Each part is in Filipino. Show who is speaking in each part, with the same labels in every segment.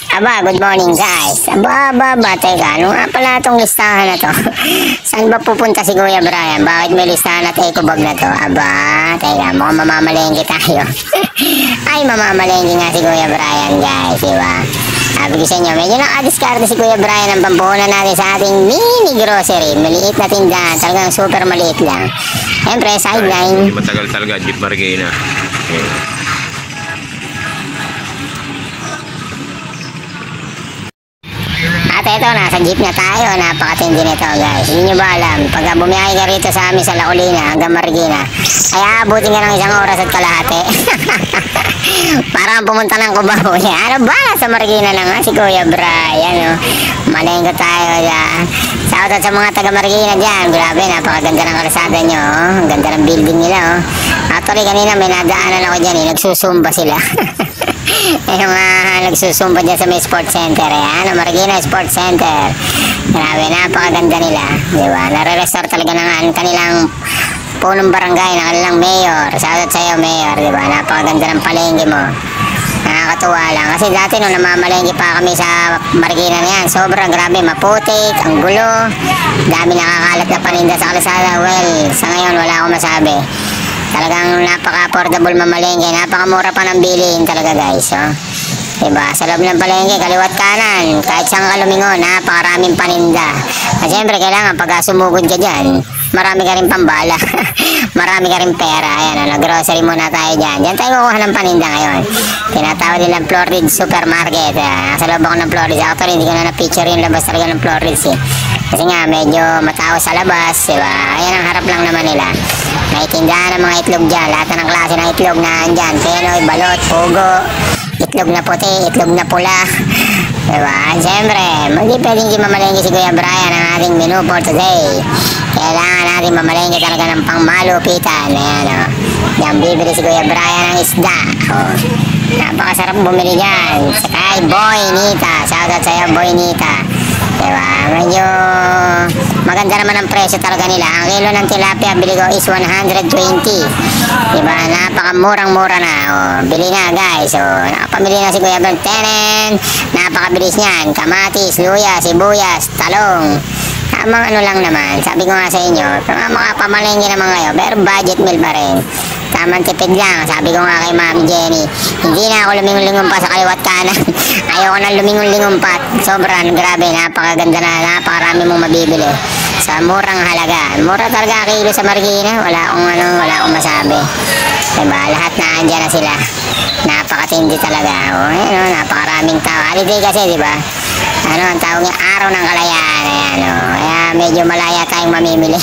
Speaker 1: Aba, good morning guys. Aba, teka, ano nga pala itong listahan na to? Saan ba pupunta si Kuya Brian? Bakit may listahan na eco bag na to? Aba, teka, mukhang mamamalengke tayo. Ay, mamamalengke nga si Kuya Brian guys, diba? Sabi ko sa inyo, medyo nakadiskarte si Kuya Brian ang pampuhunan natin sa ating mini grocery. Maliit na tindahan, talagang super maliit lang. Siyempre, sideline.
Speaker 2: Hindi matagal talaga, Jeep Marikina. Okay.
Speaker 1: At ito, nasa jeep na tayo. Napakatindi nito guys. Hindi nyo ba alam, pagka bumiyahe ka rito sa amin sa La Colina hanggang Marikina, ay abutin ka ng 1 oras at kalahati. Parang pumunta ng Cubao. Ano ba? Sa Marikina na nga si Kuya Brian. Malengke tayo dyan. Shoutout sa mga taga Marikina dyan. Grabe, napakaganda ng kalsada nyo. Ang ganda ng building nila. Actually, kanina may nadaanan ako dyan. Nagsusumba sila. Yung nagsusumba dyan sa may sports center. Ayan, Marikina Sports Center. Grabe, napakaganda nila. Diba? Nare-restore talaga ng kanilang punong barangay, ng kanilang mayor. Shoutout sa iyo, mayor. Diba? Napakaganda ng palengke mo. Nakakatuwa lang. Kasi dati nung namamalengke pa kami sa Marikina na yan, sobrang grabe, maputik, ang gulo. Dami nakakalat na paninda sa kalsada. Well, sa ngayon wala akong masabi. Talagang napaka-affordable mamalengke, napakamura pa ng bilihin talaga guys. Diba? Sa loob ng palengke, kaliwat kanan, kahit saan ka lumingon, napakaraming paninda. At syempre, kailangan pag sumugod ka dyan, marami ka rin pambala. Marami ka rin pera. Ayan, nag-grocery muna tayo dyan. Dyan tayo kukuha ng paninda ngayon. Tinatawag nilang Florid Supermarket. Nasa loob ako ng Florid. Actually, hindi ko na na-picture yung labas talaga ng Florid. Kasi nga, medyo matao sa labas. Diba? Ayan ang harap lang naman nila. May tindahan ng mga itlog dyan. Lahat ng klase ng itlog na andyan. Penoy, balot, pugo, itlog na puti, itlog na pula. Diba? Siyempre, hindi pwedeng di mamalengke si Kuya Brian ang ating menu for today. Kailangan natin mamalengke talaga ng pangmalupitan. Ayan, Yan, bibili si Kuya Brian ng isda. Napakasarap bumili dyan. Sa kay Boy Nita. Shoutout sa iyo, Boy Nita. Diba? Medyo maganda naman ang presyo talaga nila. Ang kilo ng tilapia bili ko is 120. Diba? Napakamurang-mura na. Bili na guys. Nakapamili na si Kuya Brian. Tenen. Napakabilis niyan. Kamatis, luya, sibuyas, talong. Tamang ano lang naman. Sabi ko nga sa inyo, makapamalengke naman kayo. Pero budget meal pa rin. Tamang tipid lang. Sabi ko nga kay Mami Jenny, hindi na ako lumingon-lingon pa sa kaliwat kanan. Ayoko na lumingon-lingon pa. Sobrang grabe. Napakaganda na. Napakarami mong mabibili. Sa murang halaga. Mura talaga kilo sa Marikina. Wala akong masabi. Diba? Lahat na andyan na sila. Napakatindi talaga. Napakaraming tao. Holiday kasi, diba? Ang tawag niya, araw ng kalayaan. Ayan, kaya medyo malaya tayong mamimili.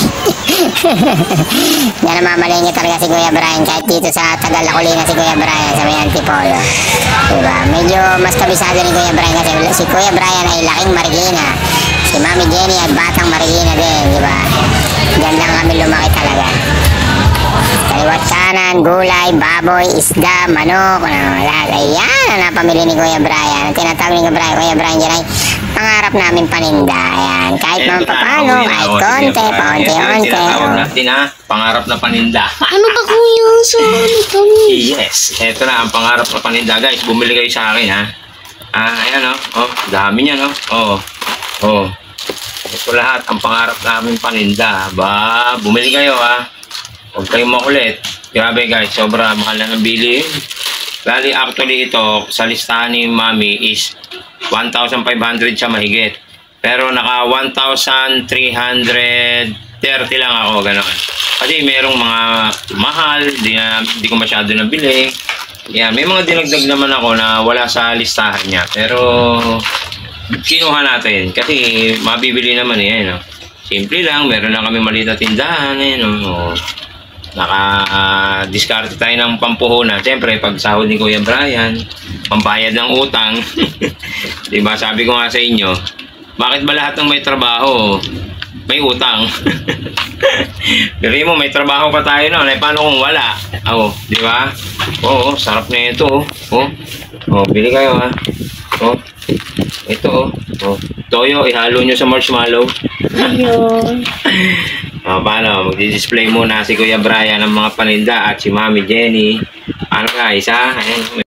Speaker 1: Yan ang mamalengke talaga si Kuya Brian. Kahit dito sa Tagal La Colina si Kuya Brian sa may Antipolo. Diba? Medyo mas kabisado ni Kuya Brian kasi si Kuya Brian ay laking Marikina. Si Mami Jenny ay batang Marikina din. Diba? Diyan lang kami lumaki talaga. Kaliwat kanan, gulay, baboy, isda, manok, lahat. Ayan ang napamili ni Kuya Brian. Ang tinatawag ni Kuya Brian dyan ay pangarap namin paninda. Ayan, kahit naman paano, kahit konti, paunti-unti.
Speaker 2: Tinatawag natin pangarap na paninda.
Speaker 3: Ano ba kuya? Sorry kami.
Speaker 2: Yes, eto na ang pangarap na paninda guys. Bumili kayo sa akin ayan dami niyan ito lahat ang pangarap namin paninda. Bumili kayo huwag kayong makulit. Grabe guys, sobra mahal na ng bili. Bali actually ito sa listahan ni Mami is 1,500 siya mahigit. Pero naka 1,330 lang ako, gano'n. Kasi merong mga mahal, di ko masyado nabili. Yan, may mga dinagdag naman ako na wala sa listahan niya. Pero kinuha natin kasi mabibili naman Simple lang, meron lang kami maliit na tindahan. Naka-discard tayo ng pampuhunan. Siyempre, pag sahod ni Kuya Brian, pambayad ng utang. Diba? Sabi ko nga sa inyo, bakit ba lahat ng may trabaho, may utang? Pero mo, may trabaho pa tayo noon. Paano kung wala? Diba? Sarap na ito. Bili kayo Ito toyo, ihalo nyo sa marshmallow.
Speaker 3: Ayun.
Speaker 2: Paano? Magdi-display muna si Kuya Brian ng mga paninda at si Mami Jenny. Ano guys, Ayan.